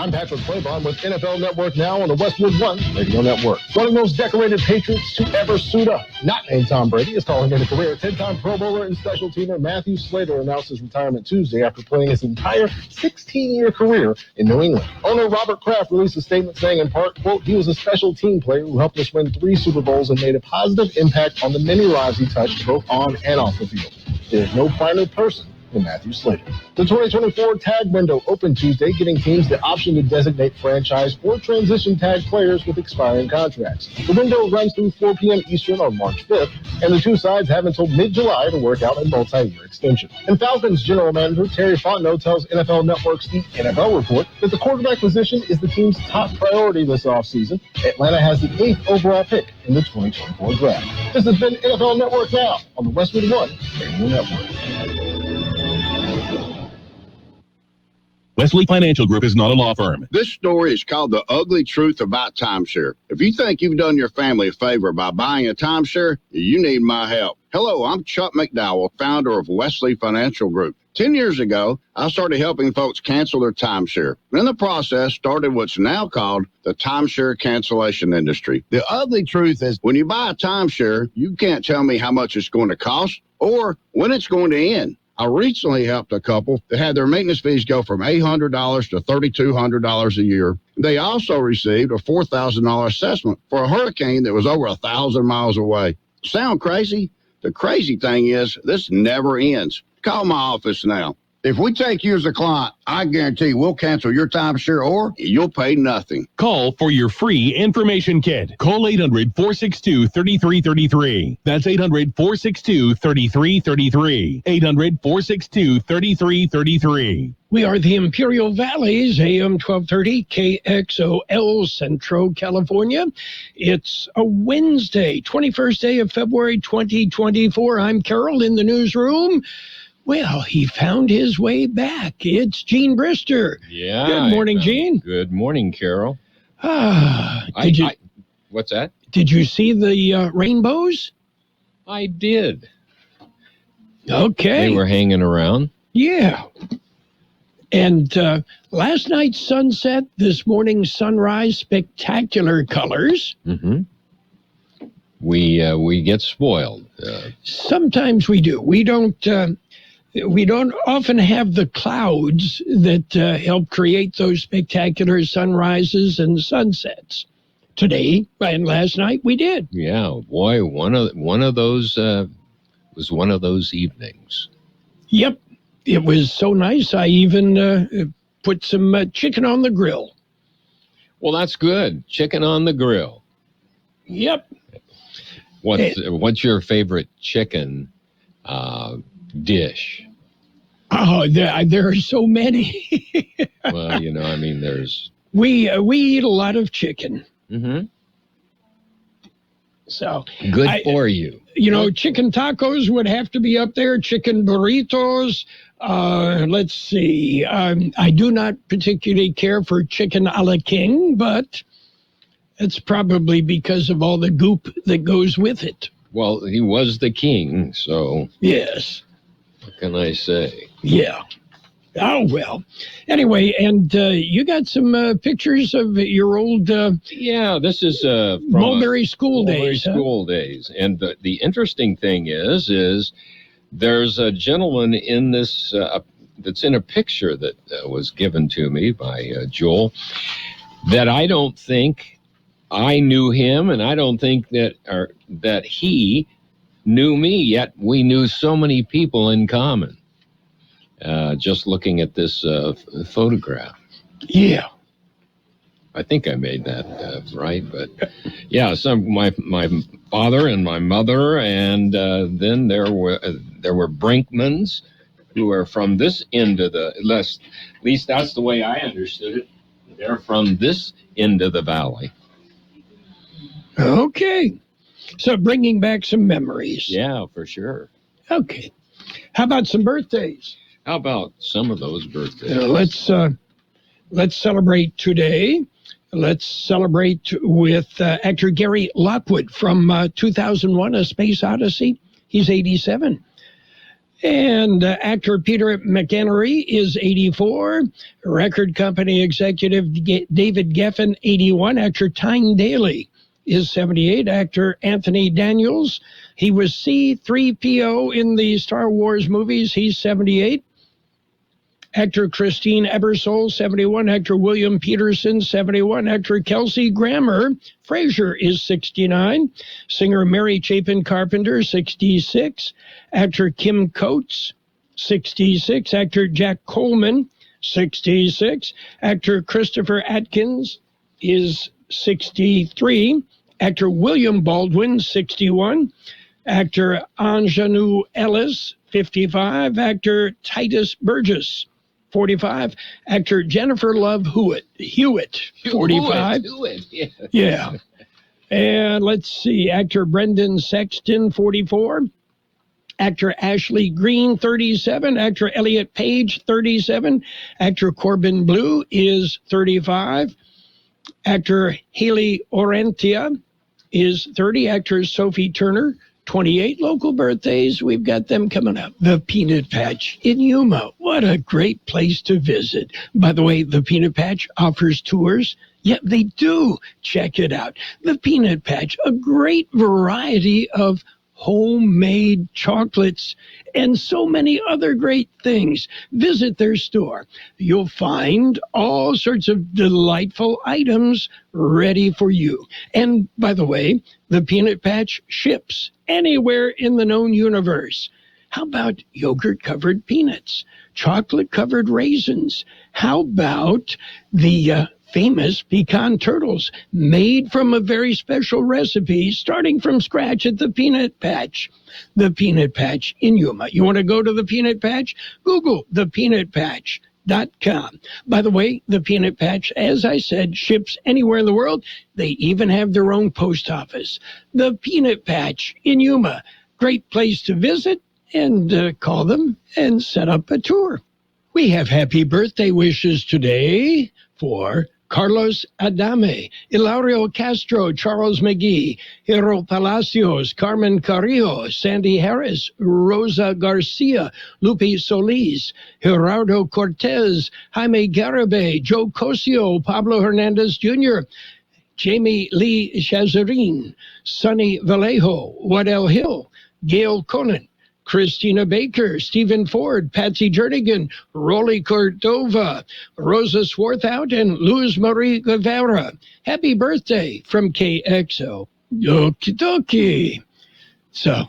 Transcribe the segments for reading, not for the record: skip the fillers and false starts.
I'm Patrick Claiborne with NFL Network Now on the Westwood One Radio Network. One of the most decorated Patriots to ever suit up, not named Tom Brady, is calling it a career. 10-time Pro Bowler and special teamer Matthew Slater announced his retirement Tuesday after playing his entire 16-year career in New England. Owner Robert Kraft released a statement saying in part, quote, he was a special team player who helped us win 3 Super Bowls and made a positive impact on the many lives he touched both on and off the field. There's no finer person than Matthew Slater. The 2024 tag window opened Tuesday, giving teams the option to designate franchise or transition tag players with expiring contracts. The window runs through 4 p.m. Eastern on March 5th, and the two sides have until mid-July to work out a multi-year extension. And Falcons general manager Terry Fontenot tells NFL Network's The NFL Report that the quarterback position is the team's top priority this offseason. Atlanta has the 8th overall pick in the 2024 draft. This has been NFL Network Now on the Westwood One Radio Network. Wesley Financial Group is not a law firm. This story is called The Ugly Truth About Timeshare. If you think you've done your family a favor by buying a timeshare, you need my help. Hello, I'm Chuck McDowell, founder of Wesley Financial Group. 10 years ago, I started helping folks cancel their timeshare. In the process, started what's now called the timeshare cancellation industry. The ugly truth is when you buy a timeshare, you can't tell me how much it's going to cost or when it's going to end. I recently helped a couple that had their maintenance fees go from $800 to $3,200 a year. They also received a $4,000 assessment for a hurricane that was over 1,000 miles away. Sound crazy? The crazy thing is this never ends. Call my office now. If we take you as a client, I guarantee we'll cancel your timeshare or you'll pay nothing. Call for your free information kit. Call 800-462-3333. That's 800-462-3333. 800-462-3333. We are the Imperial Valley's AM 1230 KXOL, Centro, California. It's a Wednesday, 21st day of February 2024. I'm Carroll in the newsroom. Well, he found his way back. It's Gene Brister. Yeah. Good morning, Gene. Good morning, Carroll. What's that? Did you see the rainbows? I did. Okay. They were hanging around. Yeah. And last night's sunset, this morning's sunrise, spectacular colors. Mm-hmm. We get spoiled. Sometimes we do. We don't often have the clouds that help create those spectacular sunrises and sunsets. Today and last night we did. Yeah, boy, one of those was one of those evenings. Yep, it was so nice. I even put some chicken on the grill. Well, that's good. Chicken on the grill. Yep. What's your favorite chicken dish? Oh, there are so many. Well, there's... We eat a lot of chicken. Mm-hmm. So good for you. Chicken tacos would have to be up there. Chicken burritos. Let's see. I do not particularly care for chicken a la king, but it's probably because of all the goop that goes with it. Well, he was the king, so... Yes. What can I say? Yeah. Oh, well. Anyway, and you got some pictures of your old... this is from Mulberry School Mulberry Days. School Days. And the interesting thing is there's a gentleman in this... that's in a picture that was given to me by Joel that I don't think I knew him, and I don't think that he knew me, yet we knew so many people in common. Just looking at this photograph. Yeah. I think I made that right, but yeah, my father and my mother, and then there were Brinkmans who are from this end of at least that's the way I understood it. They're from this end of the valley. Okay. So bringing back some memories. Yeah, for sure. Okay. How about some birthdays? How about some of those birthdays? Let's celebrate today. Let's celebrate with actor Gary Lockwood from 2001, A Space Odyssey. He's 87. And actor Peter McEnery is 84. Record company executive David Geffen, 81. Actor Tyne Daly is 78. Actor Anthony Daniels, he was C-3PO in the Star Wars movies. He's 78. Actor Christine Ebersole, 71. Actor William Peterson, 71. Actor Kelsey Grammer, Frasier, is 69. Singer Mary Chapin Carpenter, 66. Actor Kim Coates, 66. Actor Jack Coleman, 66. Actor Christopher Atkins is 63. Actor William Baldwin, 61. Actor Anjanou Ellis, 55. Actor Titus Burgess, 45. Actor Jennifer Love Hewitt, 45. Yeah. Yeah. And let's see. Actor Brendan Sexton, 44. Actor Ashley Green, 37. Actor Elliot Page, 37. Actor Corbin Blue is 35. Actor Haley Orentia is 30. Actor Sophie Turner, 28. Local birthdays, we've got them coming up. The Peanut Patch in Yuma. What a great place to visit. By the way, the Peanut Patch offers tours. Yeah, they do. Check it out. The Peanut Patch, a great variety of homemade chocolates and so many other great things. Visit their store. You'll find all sorts of delightful items ready for you. And by the way, the Peanut Patch ships anywhere in the known universe. How about yogurt-covered peanuts, chocolate-covered raisins? How about the famous pecan turtles made from a very special recipe starting from scratch at the Peanut Patch? The Peanut Patch in Yuma. You want to go to the Peanut Patch? Google the Peanut Patch.com. By the way, the Peanut Patch, as I said, ships anywhere in the world. They even have their own post office. The Peanut Patch in Yuma. Great place to visit, and call them and set up a tour. We have happy birthday wishes today for Carlos Adame, Hilario Castro, Charles McGee, Hero Palacios, Carmen Carrillo, Sandy Harris, Rosa Garcia, Lupe Solis, Gerardo Cortez, Jaime Garibay, Joe Cosio, Pablo Hernandez Jr., Jamie Lee Chazarin, Sonny Vallejo, Waddell Hill, Gail Conan, Christina Baker, Stephen Ford, Patsy Jernigan, Rolly Cordova, Rosa Swarthout, and Luz Marie Guevara. Happy birthday from KXO. Okie dokie. So,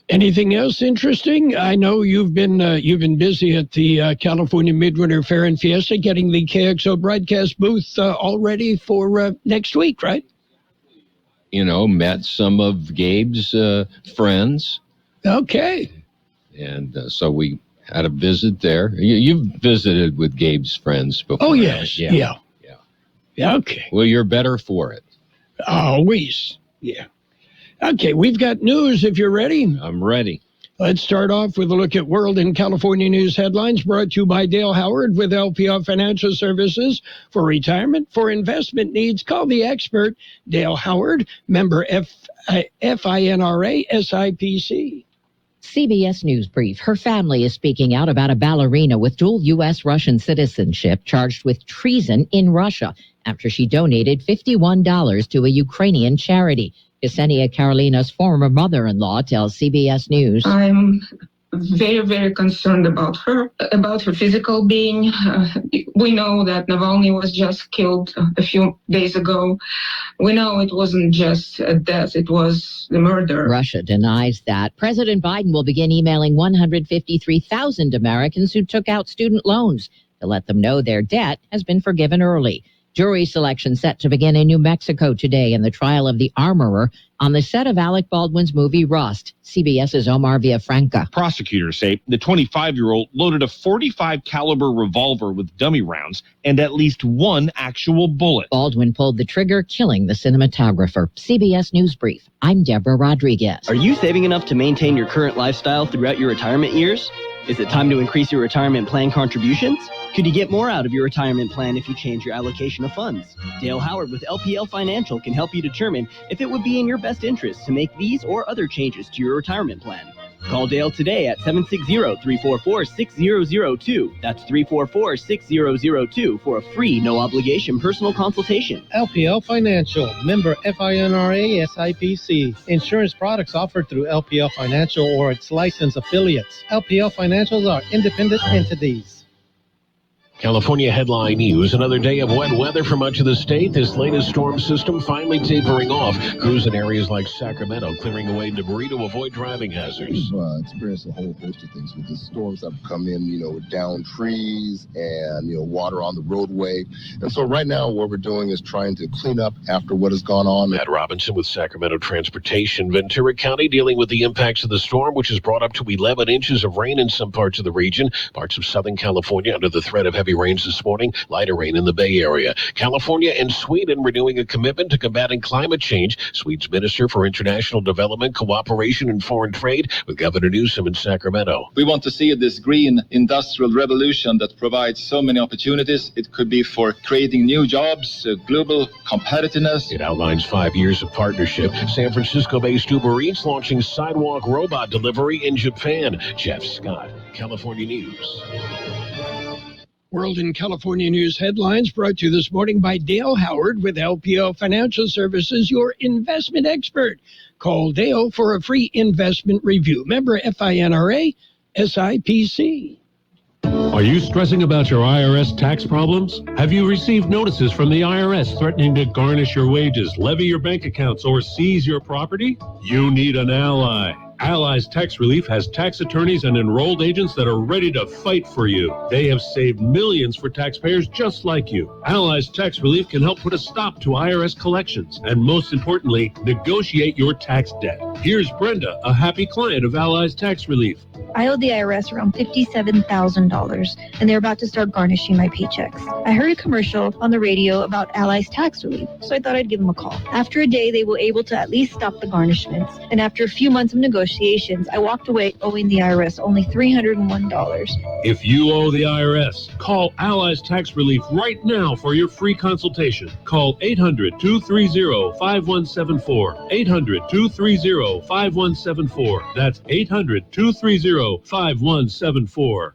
anything else interesting? I know you've been busy at the California Midwinter Fair and Fiesta, getting the KXO broadcast booth all ready for next week, right? You know, met some of Gabe's friends. Okay. And so we had a visit there. You've visited with Gabe's friends before. Oh, yes. Yeah. Okay. Well, you're better for it. Always. Yeah. Okay, we've got news if you're ready. I'm ready. Let's start off with a look at World and California news headlines brought to you by Dale Howard with LPL Financial Services. For retirement, for investment needs, call the expert, Dale Howard, member FINRA SIPC. CBS News Brief. Her family is speaking out about a ballerina with dual U.S.-Russian citizenship charged with treason in Russia after she donated $51 to a Ukrainian charity. Ksenia Karolina's former mother-in-law tells CBS News. I'm very, very concerned about her physical being. We know that Navalny was just killed a few days ago. We know it wasn't just a death, it was the murder. Russia denies that. President Biden will begin emailing 153,000 Americans who took out student loans to let them know their debt has been forgiven early. Jury selection set to begin in New Mexico today in the trial of the armorer on the set of Alec Baldwin's movie Rust. CBS's Omar Villafranca. Prosecutors say the 25-year-old loaded a .45 caliber revolver with dummy rounds and at least one actual bullet. Baldwin pulled the trigger, killing the cinematographer. CBS News Brief. I'm Deborah Rodriguez. Are you saving enough to maintain your current lifestyle throughout your retirement years? Is it time to increase your retirement plan contributions? Could you get more out of your retirement plan if you change your allocation of funds? Dale Howard with LPL Financial can help you determine if it would be in your best interest to make these or other changes to your retirement plan. Call Dale today at 760-344-6002. That's 344-6002 for a free, no-obligation personal consultation. LPL Financial, member FINRA SIPC. Insurance products offered through LPL Financial or its licensed affiliates. LPL Financials are independent entities. California headline news. Another day of wet weather for much of the state. This latest storm system finally tapering off. Crews in areas like Sacramento clearing away debris to avoid driving hazards. We've experienced a whole host of things with the storms that have come in, with downed trees and, water on the roadway. And so right now what we're doing is trying to clean up after what has gone on. Matt Robinson with Sacramento Transportation. Ventura County dealing with the impacts of the storm, which has brought up to 11 inches of rain in some parts of the region. Parts of Southern California under the threat of heavy rains this morning, lighter rain in the Bay Area. California and Sweden renewing a commitment to combating climate change. Sweden's Minister for International Development, Cooperation and Foreign Trade with Governor Newsom in Sacramento. We want to see this green industrial revolution that provides so many opportunities. It could be for creating new jobs, global competitiveness. It outlines 5 years of partnership. San Francisco-based Uber Eats launching sidewalk robot delivery in Japan. Jeff Scott, California News. World and California News headlines brought to you this morning by Dale Howard with LPL Financial Services, your investment expert. Call Dale for a free investment review. Member FINRA SIPC. Are you stressing about your IRS tax problems? Have you received notices from the IRS threatening to garnish your wages, levy your bank accounts, or seize your property? You need an ally. Allies Tax Relief has tax attorneys and enrolled agents that are ready to fight for you. They have saved millions for taxpayers just like you. Allies Tax Relief can help put a stop to IRS collections and, most importantly, negotiate your tax debt. Here's Brenda, a happy client of Allies Tax Relief. I owe the IRS around $57,000, and they're about to start garnishing my paychecks. I heard a commercial on the radio about Allies Tax Relief, so I thought I'd give them a call. After a day, they were able to at least stop the garnishments, and after a few months of negotiations, I walked away owing the IRS only $301. If you owe the IRS, call Allies Tax Relief right now for your free consultation. Call 800-230-5174. 800-230-5174. That's 800-230-5174.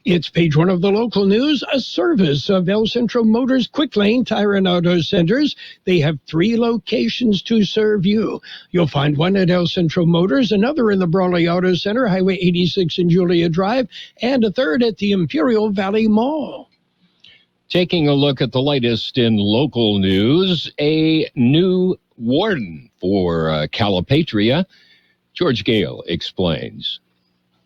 It's page one of the local news, a service of El Centro Motors Quick Lane Tire and Auto Centers. They have 3 locations to serve you. You'll find one at El Centro Motors, another in the Brawley Auto Center, Highway 86 and Julia Drive, and a third at the Imperial Valley Mall. Taking a look at the latest in local news, a new warden for Calipatria. George Gale explains.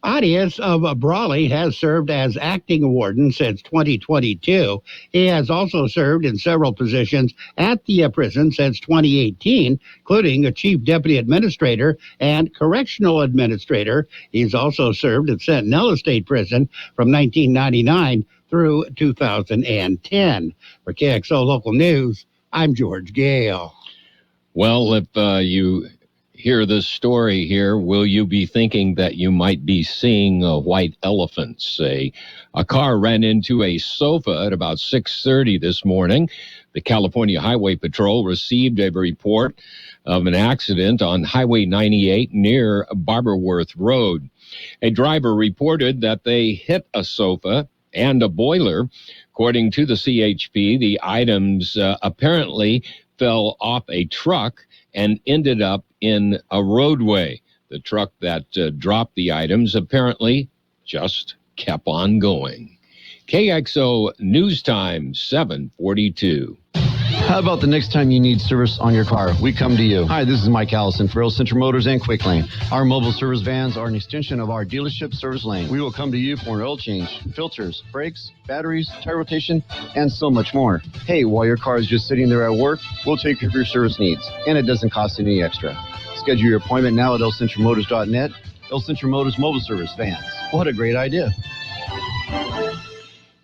Audience of Brawley has served as acting warden since 2022. He has also served in several positions at the prison since 2018, including a chief deputy administrator and correctional administrator. He's also served at Sentinel State Prison from 1999 through 2010. For KXO Local News, I'm George Gale. Well, if you hear this story here, will you be thinking that you might be seeing white elephants? A car ran into a sofa at about 6:30 this morning. The California Highway Patrol received a report of an accident on Highway 98 near Barberworth Road. A driver reported that they hit a sofa and a boiler. According to the CHP, the items apparently fell off a truck and ended up in a roadway. The truck that dropped the items apparently just kept on going. KXO News Time, 7:42. How about the next time you need service on your car? We come to you. Hi, this is Mike Allison for Real Central Motors and Quick Lane. Our mobile service vans are an extension of our dealership service lane. We will come to you for an oil change, filters, brakes, batteries, tire rotation, and so much more. Hey, while your car is just sitting there at work, we'll take care of your service needs, and it doesn't cost any extra. Schedule your appointment now at elcentralmotors.net. El Central Motors Mobile Service Vans. What a great idea.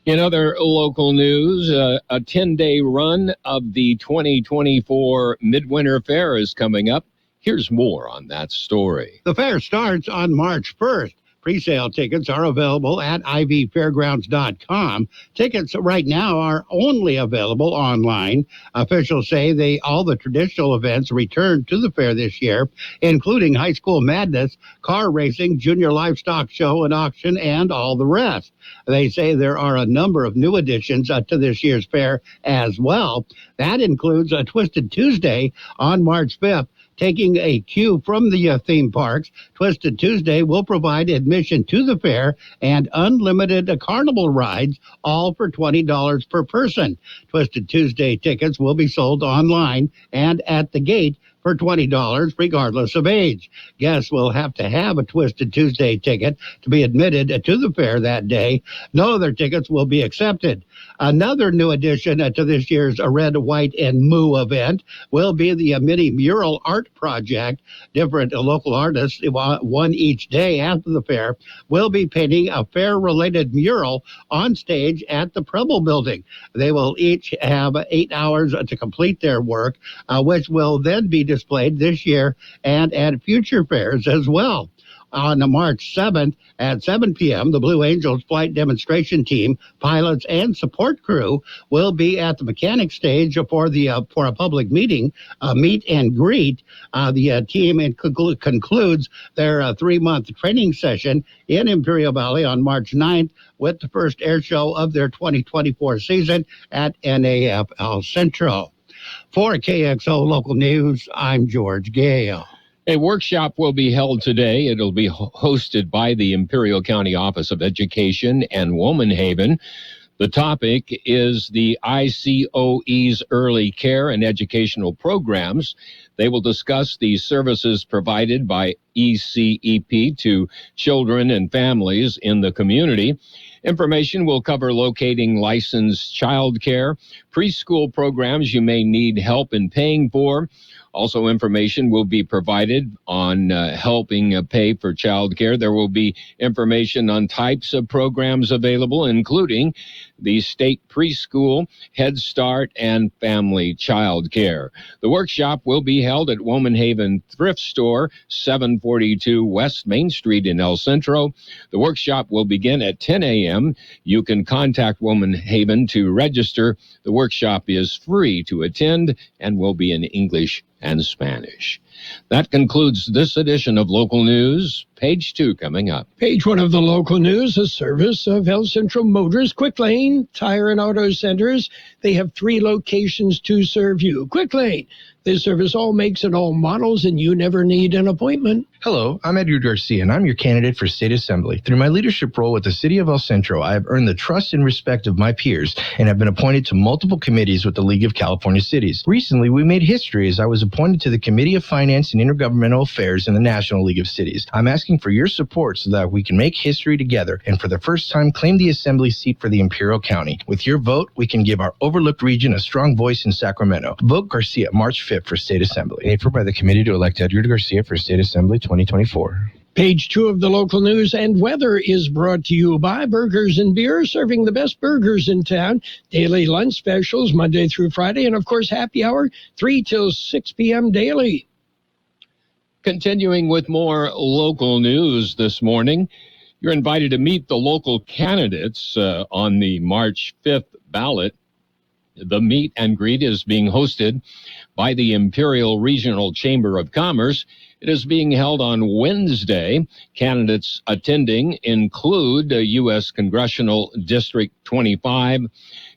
In other local news, a 10-day run of the 2024 Midwinter Fair is coming up. Here's more on that story. The fair starts on March 1st. Pre-sale tickets are available at ivfairgrounds.com. Tickets right now are only available online. Officials say all the traditional events returned to the fair this year, including High School Madness, car racing, junior livestock show and auction, and all the rest. They say there are a number of new additions to this year's fair as well. That includes a Twisted Tuesday on March 5th. Taking a cue from the theme parks, Twisted Tuesday will provide admission to the fair and unlimited carnival rides, all for $20 per person. Twisted Tuesday tickets will be sold online and at the gate for $20 regardless of age. Guests will have to have a Twisted Tuesday ticket to be admitted to the fair that day. No other tickets will be accepted. Another new addition to this year's Red, White, and Moo event will be the mini mural art project. Different local artists, one each day after the fair, will be painting a fair-related mural on stage at the Preble Building. They will each have 8 hours to complete their work, which will then be displayed this year and at future fairs as well. On March 7th at 7 p.m., the Blue Angels flight demonstration team, pilots, and support crew will be at the mechanic stage for a public meeting, meet and greet. The team concludes their 3-month training session in Imperial Valley on March 9th with the first air show of their 2024 season at NAFL Central. For KXO Local News, I'm George Gale. A workshop will be held today. It'll be hosted by the Imperial County Office of Education and Womanhaven. The topic is the ICOE's early care and educational programs. They will discuss the services provided by ECEP to children and families in the community. Information will cover locating licensed child care, preschool programs you may need help in paying for. Also, information will be provided on helping pay for child care. There will be information on types of programs available, including the state preschool, Head Start, and family child care. The workshop will be held at Womanhaven Thrift Store, 742 West Main Street in El Centro. The workshop will begin at 10 a.m. You can contact Womanhaven to register. The workshop is free to attend and will be in English and Spanish. That concludes this edition of Local News. Page 2 coming up. Page 1 of the local news, a service of El Centro Motors, Quick Lane, Tire and Auto Centers. They have 3 locations to serve you. Quick Lane, they service all makes and all models, and you never need an appointment. Hello, I'm Edgar Garcia, and I'm your candidate for State Assembly. Through my leadership role with the City of El Centro, I have earned the trust and respect of my peers and have been appointed to multiple committees with the League of California Cities. Recently, we made history as I was appointed to the Committee of Finance and Intergovernmental Affairs in the National League of Cities. I'm asking for your support so that we can make history together and for the first time claim the Assembly seat for the Imperial County. With your vote, we can give our overlooked region a strong voice in Sacramento. Vote Garcia March 5th for State Assembly. Paid for by the committee to elect Edgar Garcia for State Assembly 2024. Page 2 of the local news and weather is brought to you by Burgers and Beer, serving the best burgers in town. Daily lunch specials Monday through Friday, and of course happy hour 3 till 6 p.m. daily. Continuing with more local news this morning, you're invited to meet the local candidates on the March 5th ballot. The meet and greet is being hosted by the Imperial Regional Chamber of Commerce. It is being held on Wednesday. Candidates attending include U.S. Congressional District 25,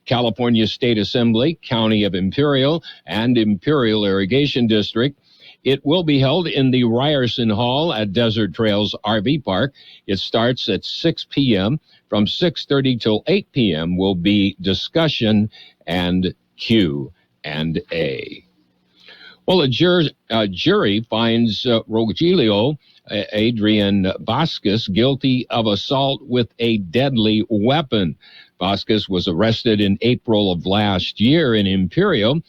California State Assembly, County of Imperial, and Imperial Irrigation District. It will be held in the Ryerson Hall at Desert Trails RV Park. It starts at 6 p.m. From 6:30 till 8 p.m. will be discussion and Q&A. Well, a jury finds Rogelio Adrian Vasquez guilty of assault with a deadly weapon. Vasquez was arrested in April of last year in Imperial.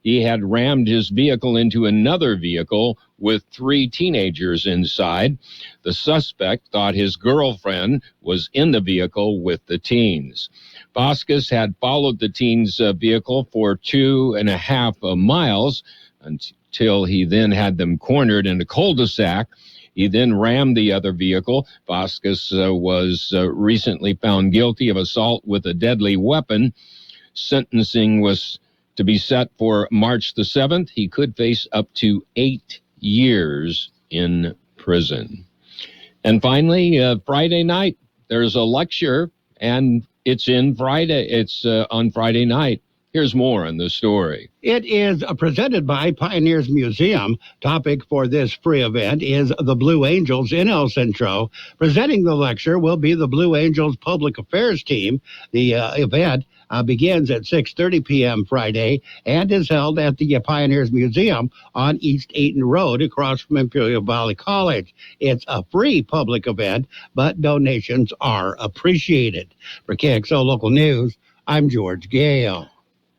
He had rammed his vehicle into another vehicle with 3 teenagers inside. The suspect thought his girlfriend was in the vehicle with the teens. Vasquez had followed the teens' vehicle for 2.5 miles until he then had them cornered in a cul-de-sac. He then rammed the other vehicle. Vasquez was recently found guilty of assault with a deadly weapon. Sentencing was to be set for March the 7th. He could face up to 8 years in prison. And finally, Friday night, there's a lecture, and it's on Friday night. Here's more on the story. It is presented by Pioneers Museum. Topic for this free event is the Blue Angels in El Centro. Presenting the lecture will be the Blue Angels Public Affairs team. The event begins at 6:30 p.m. Friday and is held at the Pioneers Museum on East Ayton Road across from Imperial Valley College. It's a free public event, but donations are appreciated. For KXO Local News, I'm George Gale.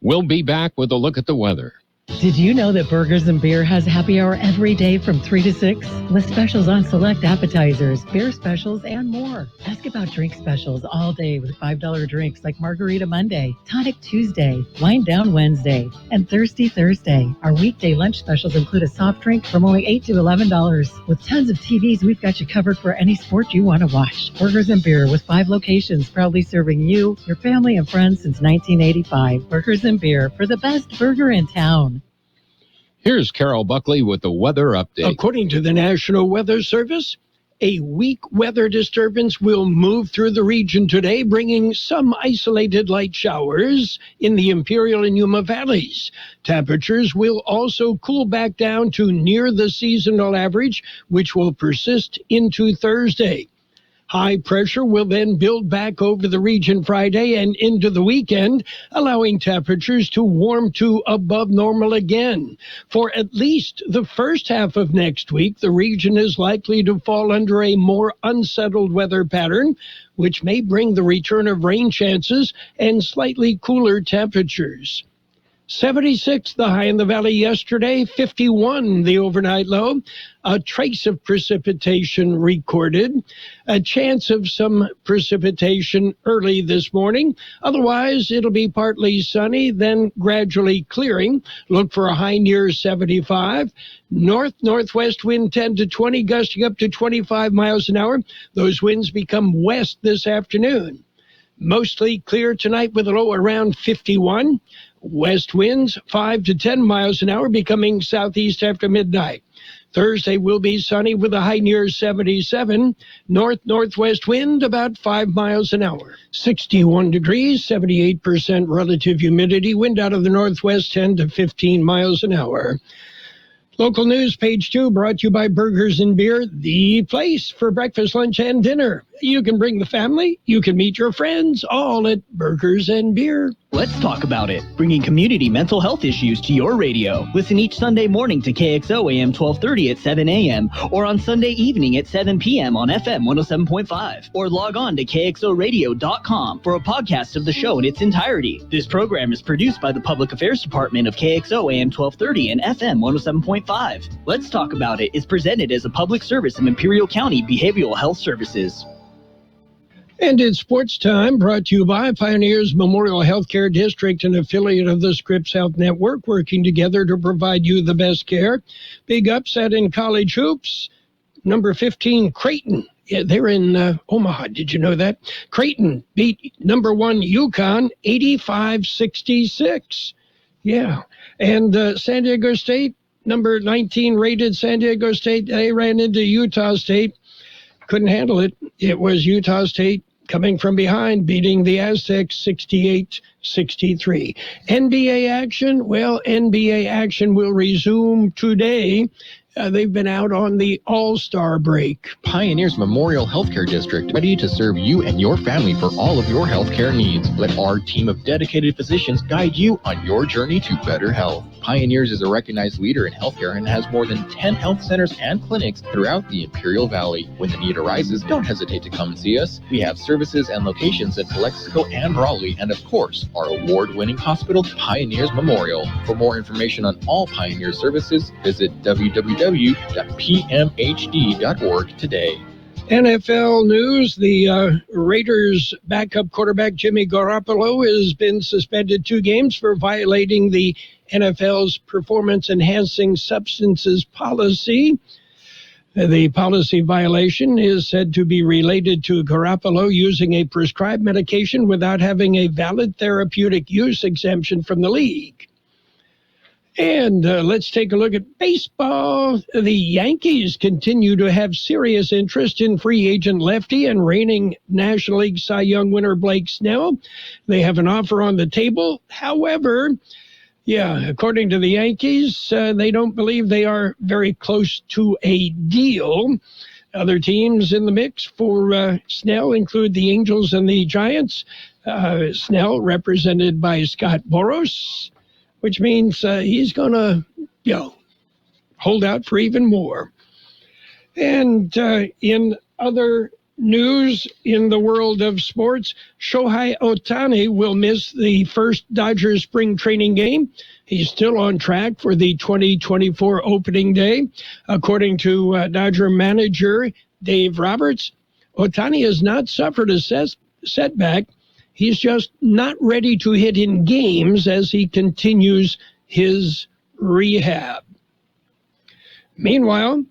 We'll be back with a look at the weather. Did you know that Burgers and Beer has happy hour every day from 3 to 6? With specials on select appetizers, beer specials, and more. Ask about drink specials all day with $5 drinks like Margarita Monday, Tonic Tuesday, Wind Down Wednesday, and Thirsty Thursday. Our weekday lunch specials include a soft drink from only $8 to $11. With tons of TVs, we've got you covered for any sport you want to watch. Burgers and Beer with 5 locations, proudly serving you, your family, and friends since 1985. Burgers and Beer for the best burger in town. Here's Carroll Buckley with the weather update. According to the National Weather Service, a weak weather disturbance will move through the region today, bringing some isolated light showers in the Imperial and Yuma valleys. Temperatures will also cool back down to near the seasonal average, which will persist into Thursday. High pressure will then build back over the region Friday and into the weekend, allowing temperatures to warm to above normal again. For at least the first half of next week, the region is likely to fall under a more unsettled weather pattern, which may bring the return of rain chances and slightly cooler temperatures. 76 the high in the valley yesterday, 51 the overnight low. A trace of precipitation recorded. A chance of some precipitation early this morning. Otherwise, it'll be partly sunny, then gradually clearing. Look for a high near 75. North-northwest wind 10 to 20, gusting up to 25 miles an hour. Those winds become west this afternoon. Mostly clear tonight with a low around 51. West winds 5 to 10 miles an hour, becoming southeast after midnight. Thursday will be sunny with a high near 77. North-northwest wind about 5 miles an hour. 61 degrees, 78% relative humidity. Wind out of the northwest 10 to 15 miles an hour. Local news, page 2, brought to you by Burgers and Beer, the place for breakfast, lunch, and dinner. You can bring the family, you can meet your friends, all at Burgers and Beer. Let's talk about it. Bringing community mental health issues to your radio. Listen each Sunday morning to KXO AM 1230 at 7 a.m. or on Sunday evening at 7 p.m. on FM 107.5. Or log on to kxoradio.com for a podcast of the show in its entirety. This program is produced by the Public Affairs Department of KXO AM 1230 and FM 107.5. Let's Talk About It is presented as a public service of Imperial County Behavioral Health Services. And it's sports time, brought to you by Pioneers Memorial Healthcare District, an affiliate of the Scripps Health Network, working together to provide you the best care. Big upset in college hoops. Number 15, Creighton. Yeah, they're in Omaha. Did you know that? Creighton beat number 1 UConn 85-66. Yeah. And San Diego State, number 19 rated San Diego State, they ran into Utah State. Couldn't handle it. It was Utah State coming from behind, beating the Aztecs 68-63. NBA action? Well, NBA action will resume today. They've been out on the All-Star break. Pioneers Memorial Healthcare District, ready to serve you and your family for all of your healthcare needs. Let our team of dedicated physicians guide you on your journey to better health. Pioneers is a recognized leader in healthcare and has more than 10 health centers and clinics throughout the Imperial Valley. When the need arises, don't hesitate to come and see us. We have services and locations in Calexico and Raleigh, and of course, our award-winning hospital, Pioneers Memorial. For more information on all Pioneer services, visit www.pmhd.org today. NFL news, the Raiders' backup quarterback Jimmy Garoppolo has been suspended 2 games for violating the NFL's performance-enhancing substances policy. The policy violation is said to be related to Garoppolo using a prescribed medication without having a valid therapeutic use exemption from the league. And let's take a look at baseball. The Yankees continue to have serious interest in free agent lefty and reigning National League Cy Young winner Blake Snell. They have an offer on the table. However, according to the Yankees, they don't believe they are very close to a deal. Other teams in the mix for Snell include the Angels and the Giants. Snell represented by Scott Boras, which means he's going to, hold out for even more. And in other news in the world of sports, Shohei Ohtani will miss the first Dodgers spring training game. He's still on track for the 2024 opening day. According to Dodger manager Dave Roberts, Ohtani has not suffered a setback. He's just not ready to hit in games as he continues his rehab. Meanwhile,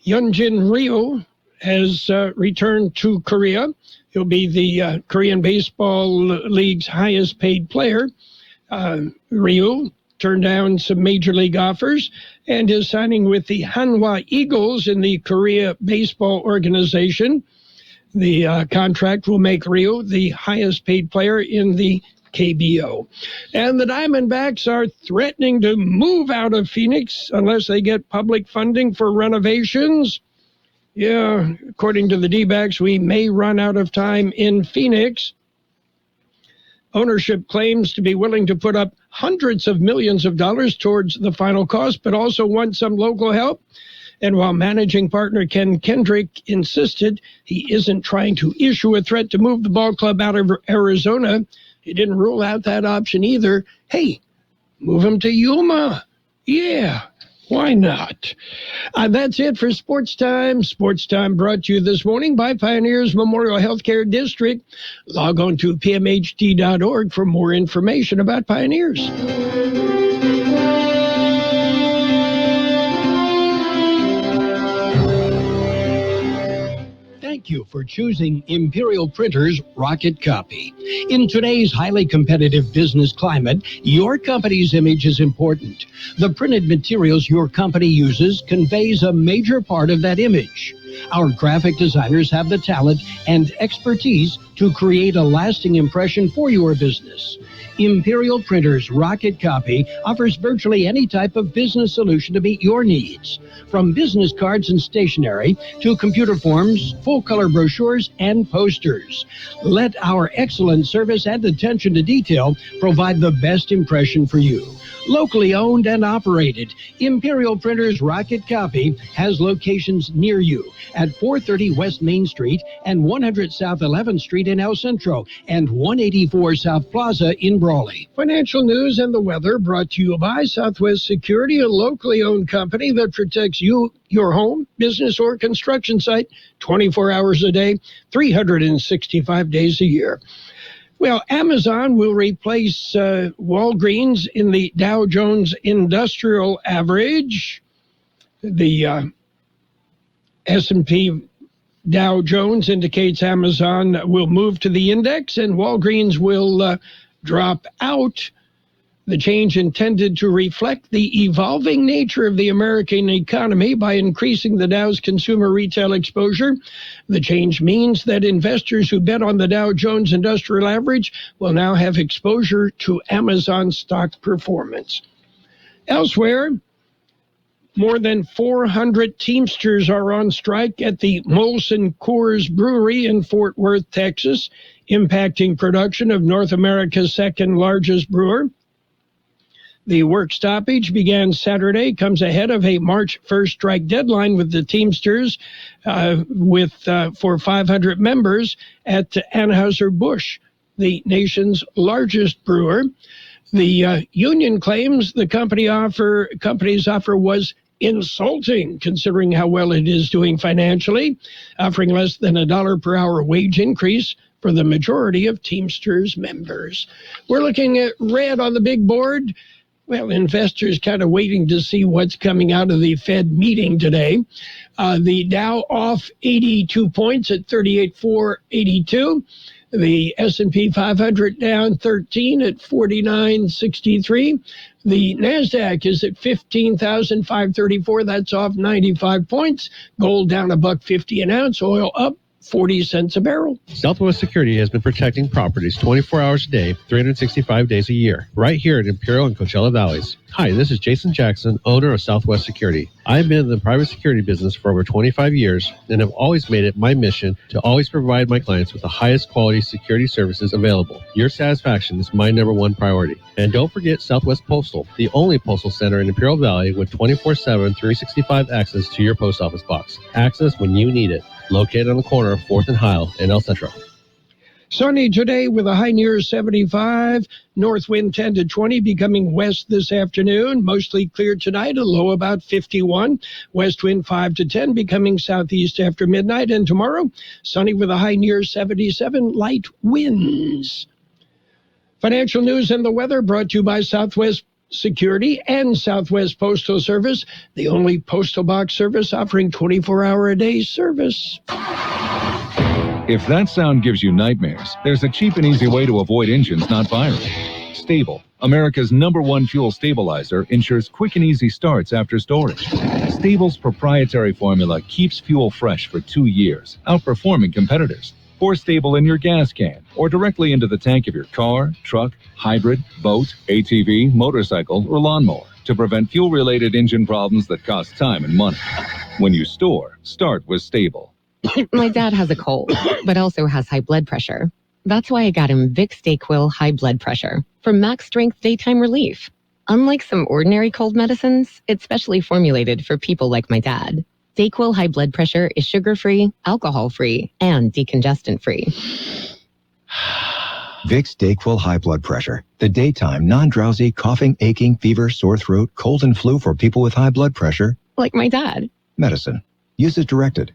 Hyunjin Ryu has returned to Korea. He'll be the Korean Baseball League's highest paid player. Ryu turned down some major league offers and is signing with the Hanwha Eagles in the Korea Baseball Organization. The contract will make Ryu the highest paid player in the KBO. And the Diamondbacks are threatening to move out of Phoenix unless they get public funding for renovations. Yeah, according to the D-backs, we may run out of time in Phoenix. Ownership claims to be willing to put up hundreds of millions of dollars towards the final cost, but also wants some local help. And while managing partner Ken Kendrick insisted he isn't trying to issue a threat to move the ball club out of Arizona, he didn't rule out that option either. Hey, move him to Yuma. Yeah, why not? That's it for Sports Time. Sports Time brought to you this morning by Pioneers Memorial Healthcare District. Log on to pmhd.org for more information about Pioneers. Thank you for choosing Imperial Printers Rocket Copy. In today's highly competitive business climate, your company's image is important. The printed materials your company uses conveys a major part of that image. Our graphic designers have the talent and expertise to create a lasting impression for your business. Imperial Printers Rocket Copy offers virtually any type of business solution to meet your needs, from business cards and stationery to computer forms, full-color brochures, and posters. Let our excellent service and attention to detail provide the best impression for you. Locally owned and operated, Imperial Printers Rocket Copy has locations near you at 430 West Main Street and 100 South 11th Street in El Centro and 184 South Plaza in Brawley. Financial news and the weather brought to you by Southwest Security, a locally owned company that protects you, your home, business, or construction site 24 hours a day, 365 days a year. Well, Amazon will replace Walgreens in the Dow Jones Industrial Average. The S&P Dow Jones indicates Amazon will move to the index and Walgreens will drop out. The change intended to reflect the evolving nature of the American economy by increasing the Dow's consumer retail exposure. The change means that investors who bet on the Dow Jones Industrial Average will now have exposure to Amazon stock performance. Elsewhere, more than 400 Teamsters are on strike at the Molson Coors Brewery in Fort Worth, Texas, impacting production of North America's second largest brewer. The work stoppage began Saturday, comes ahead of a March 1st strike deadline with the Teamsters for 500 members at Anheuser-Busch, the nation's largest brewer. The union claims the company's offer was insulting, considering how well it is doing financially, offering less than $1 per hour wage increase for the majority of Teamsters members. We're looking at red on the big board. Well, investors kind of waiting to see what's coming out of the Fed meeting today. The Dow off 82 points at 38,482. The S&P 500 down 13 at 49.63. The NASDAQ is at 15,534. That's off 95 points. Gold down $1.50 an ounce. Oil up 40 cents a barrel. Southwest Security has been protecting properties 24 hours a day, 365 days a year, right here in Imperial and Coachella Valleys. Hi, this is Jason Jackson, owner of Southwest Security. I've been in the private security business for over 25 years and have always made it my mission to always provide my clients with the highest quality security services available. Your satisfaction is my number one priority. And don't forget Southwest Postal, the only postal center in Imperial Valley with 24/7, 365 access to your post office box. Access when you need it. Located on the corner of 4th and Heil in El Centro. Sunny today with a high near 75. North wind 10 to 20, becoming west this afternoon. Mostly clear tonight, a low about 51. West wind 5 to 10, becoming southeast after midnight. And tomorrow, sunny with a high near 77, light winds. Financial news and the weather brought to you by Southwest Security and Southwest Postal Service, the only postal box service offering 24-hour-a-day service. If that sound gives you nightmares, there's a cheap and easy way to avoid engines not firing. Stable, America's #1 fuel stabilizer, ensures quick and easy starts after storage. Stable's proprietary formula keeps fuel fresh for 2 years, outperforming competitors. Pour Stable in your gas can or directly into the tank of your car, truck, hybrid, boat, ATV, motorcycle, or lawnmower to prevent fuel-related engine problems that cost time and money. When you store, start with Stable. My dad has a cold, but also has high blood pressure. That's why I got him Vicks DayQuil High Blood Pressure for max strength daytime relief. Unlike some ordinary cold medicines, it's specially formulated for people like my dad. DayQuil High Blood Pressure is sugar-free, alcohol-free, and decongestant-free. Vicks DayQuil High Blood Pressure. The daytime, non-drowsy, coughing, aching, fever, sore throat, cold and flu for people with high blood pressure. Like my dad. Medicine. Use as directed.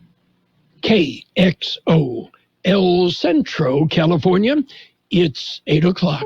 KXO, El Centro, California. It's 8 o'clock.